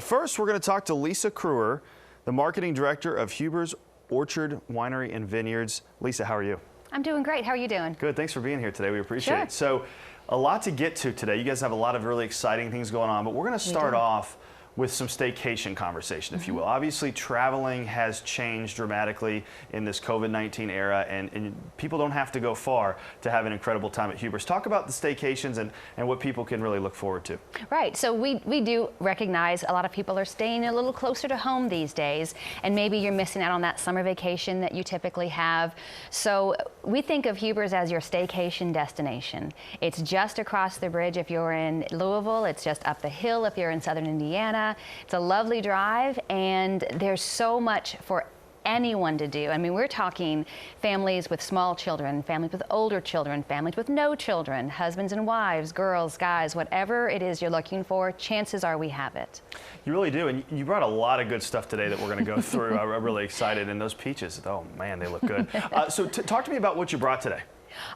first, we're going to talk to Lisa Crewer, the marketing director of Huber's Orchard Winery and Vineyards. Lisa, how are you? I'm doing great. How are you doing? Good. Thanks for being here today. We appreciate it. So, a lot to get to today. You guys have a lot of really exciting things going on, but we're going to start off with some staycation conversation, if you will. Obviously, traveling has changed dramatically in this COVID-19 era, and people don't have to go far to have an incredible time at Huber's. Talk about the staycations and what people can really look forward to. Right. So we do recognize a lot of people are staying a little closer to home these days, and maybe you're missing out on that summer vacation that you typically have. So we think of Huber's as your staycation destination. It's just across the bridge if you're in Louisville. It's just up the hill if you're in southern Indiana. It's a lovely drive, and there's so much for anyone to do. I mean, we're talking families with small children, families with older children, families with no children, husbands and wives, girls, guys, whatever it is you're looking for, chances are we have it. You really do, and you brought a lot of good stuff today that we're going to go through. I'm really excited, and those peaches, oh man, they look good. So talk to me about what you brought today.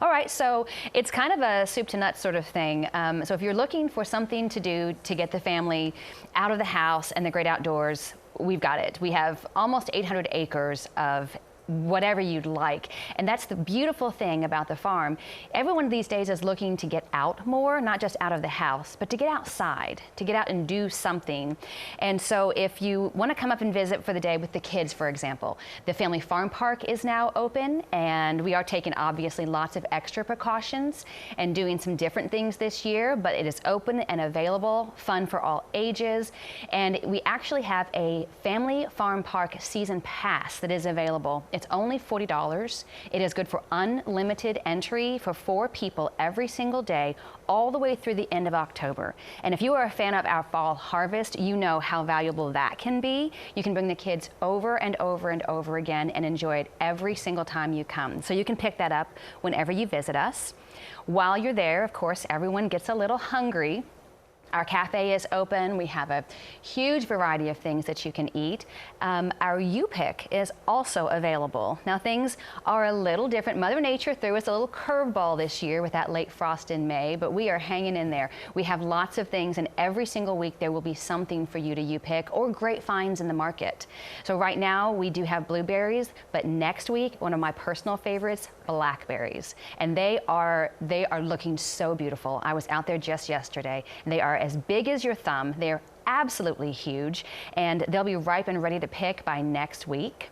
All right, so it's kind of a soup to nuts sort of thing. So if you're looking for something to do to get the family out of the house and the great outdoors, we've got it. We have almost 800 acres of whatever you'd like. And that's the beautiful thing about the farm. Everyone these days is looking to get out more, not just out of the house, but to get outside, to get out and do something. And so if you want to come up and visit for the day with the kids, for example, the family farm park is now open, and we are taking obviously lots of extra precautions and doing some different things this year, but it is open and available, fun for all ages. And we actually have a family farm park season pass that is available. It's only $40. It is good for unlimited entry for 4 people every single day, all the way through the end of October. And if you are a fan of our fall harvest, you know how valuable that can be. You can bring the kids over and over and over again and enjoy it every single time you come. So you can pick that up whenever you visit us. While you're there, of course, everyone gets a little hungry. Our cafe is open. We have a huge variety of things that you can eat. Our U-Pick is also available. Now things are a little different. Mother Nature threw us a little curveball this year with that late frost in May, but we are hanging in there. We have lots of things, and every single week there will be something for you to U-Pick or great finds in the market. So right now we do have blueberries, but next week, one of my personal favorites, blackberries. And they are looking so beautiful. I was out there just yesterday, and they are as big as your thumb. They're absolutely huge, and they'll be ripe and ready to pick by next week.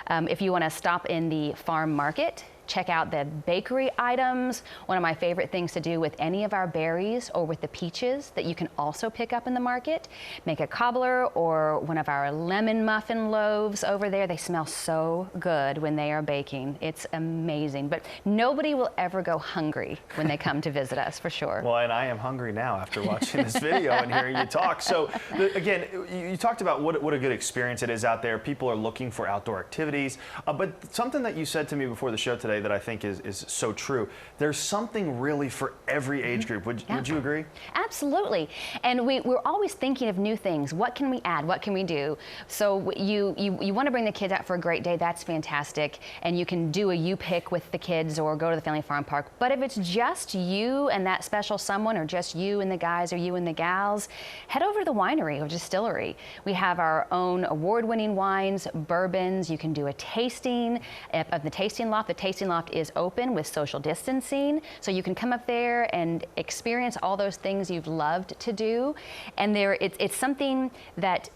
If you want to stop in the farm market, check out the bakery items. One of my favorite things to do with any of our berries or with the peaches that you can also pick up in the market. Make a cobbler or one of our lemon muffin loaves over there. They smell so good when they are baking. It's amazing. But nobody will ever go hungry when they come to visit us, for sure. Well, and I am hungry now after watching this video and hearing you talk. So again, you talked about what a good experience it is out there. People are looking for outdoor activities. But something that you said to me before the show today that I think is so true. There's something really for every age group. Would you agree? Absolutely. And we're always thinking of new things. What can we add? What can we do? So you want to bring the kids out for a great day. That's fantastic. And you can do a U-Pick with the kids or go to the family farm park. But if it's just you and that special someone, or just you and the guys or you and the gals, head over to the winery or distillery. We have our own award-winning wines, bourbons. You can do a tasting of the tasting loft. The tasting loft is open with social distancing, so you can come up there and experience all those things you've loved to do. And it's something that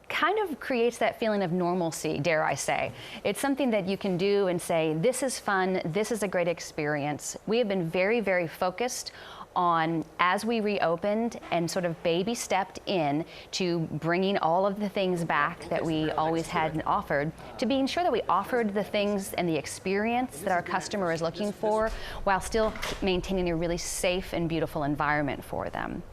kind of creates that feeling of normalcy, dare I say. It's something that you can do and say, this is fun, this is a great experience. We have been very, very focused on, as we reopened and sort of baby stepped in to bringing all of the things back that we always had and offered, to being sure that we offered the things and the experience that our customer is looking for while still maintaining a really safe and beautiful environment for them.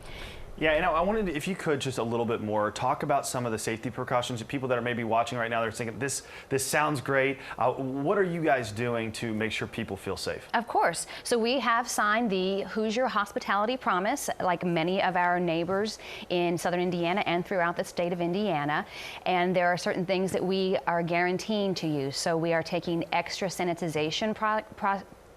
Yeah, and I wanted to, if you could, just a little bit more, talk about some of the safety precautions. People that are maybe watching right now, they're thinking, this sounds great. What are you guys doing to make sure people feel safe? Of course. So we have signed the Hoosier Hospitality Promise, like many of our neighbors in southern Indiana and throughout the state of Indiana. And there are certain things that we are guaranteeing to you. So we are taking extra sanitization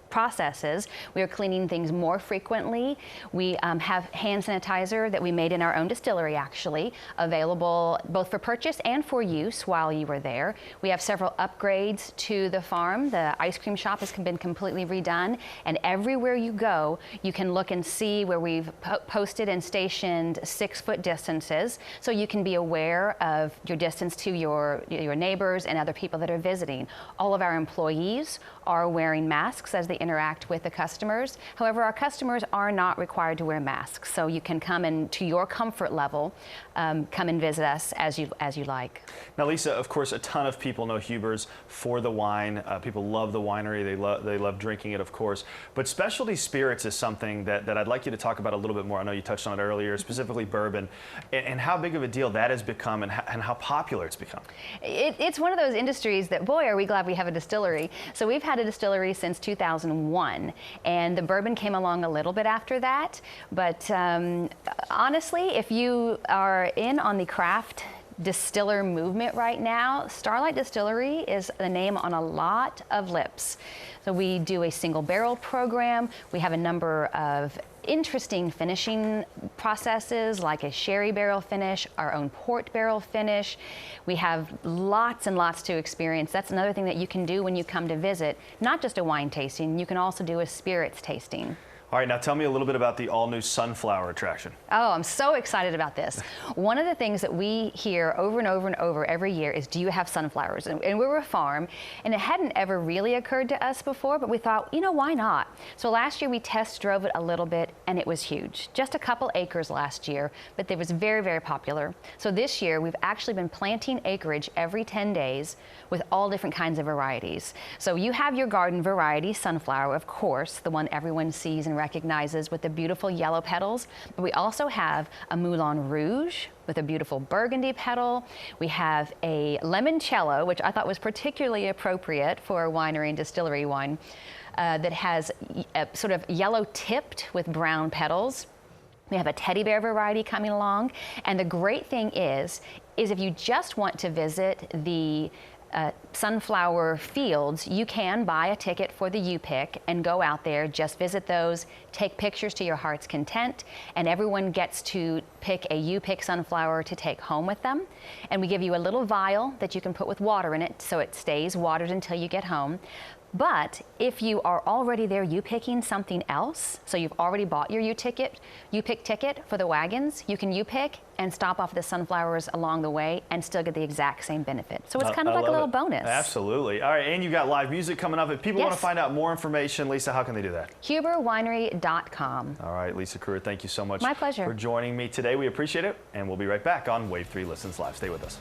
processes. We are cleaning things more frequently. We have hand sanitizer that we made in our own distillery, actually, available both for purchase and for use while you were there. We have several upgrades to the farm. The ice cream shop has been completely redone, and everywhere you go, you can look and see where we've posted and stationed 6-foot distances, so you can be aware of your distance to your neighbors and other people that are visiting. All of our employees are wearing masks as they interact with the customers. However, our customers are not required to wear masks, so you can come in to your comfort level, come and visit us as you like. Now, Lisa, of course, a ton of people know Huber's for the wine. People love the winery. They love drinking it, of course. But specialty spirits is something that I'd like you to talk about a little bit more. I know you touched on it earlier, specifically bourbon, and how big of a deal that has become, and how popular it's become. It's one of those industries that, boy, are we glad we have a distillery. So we've had a distillery since 2001, and the bourbon came along a little bit after that. But honestly, if you are in on the craft distiller movement right now, Starlight Distillery is the name on a lot of lips. So we do a single barrel program. We have a number of interesting finishing processes, like a sherry barrel finish, our own port barrel finish. We have lots and lots to experience. That's another thing that you can do when you come to visit, not just a wine tasting, you can also do a spirits tasting. All right, now tell me a little bit about the all-new sunflower attraction. Oh, I'm so excited about this. One of the things that we hear over and over and over every year is, do you have sunflowers? And we're a farm, and it hadn't ever really occurred to us before, but we thought, you know, why not? So last year we test drove it a little bit, and it was huge. Just a couple acres last year, but it was very, very popular. So this year we've actually been planting acreage every 10 days with all different kinds of varieties. So you have your garden variety sunflower, of course, the one everyone sees and recognizes with the beautiful yellow petals, but we also have a Moulin Rouge with a beautiful burgundy petal. We have a limoncello, which I thought was particularly appropriate for a winery and distillery wine, that has a sort of yellow tipped with brown petals. We have a teddy bear variety coming along, and the great thing is if you just want to visit the sunflower fields, you can buy a ticket for the U-Pick and go out there, just visit those, take pictures to your heart's content, and everyone gets to pick a U-Pick sunflower to take home with them. And we give you a little vial that you can put with water in it, so it stays watered until you get home. But if you are already there U-Picking something else, so you've already bought your U-Pick ticket for the wagons, you can U-Pick and stop off the sunflowers along the way and still get the exact same benefit. So it's kind of like a little bonus. Absolutely. All right, and you've got live music coming up. If people want to find out more information, Lisa, how can they do that? HuberWinery.com. All right, Lisa Kruer, thank you so much My pleasure. for joining me today. We appreciate it, and we'll be right back on Wave 3 Listens Live. Stay with us.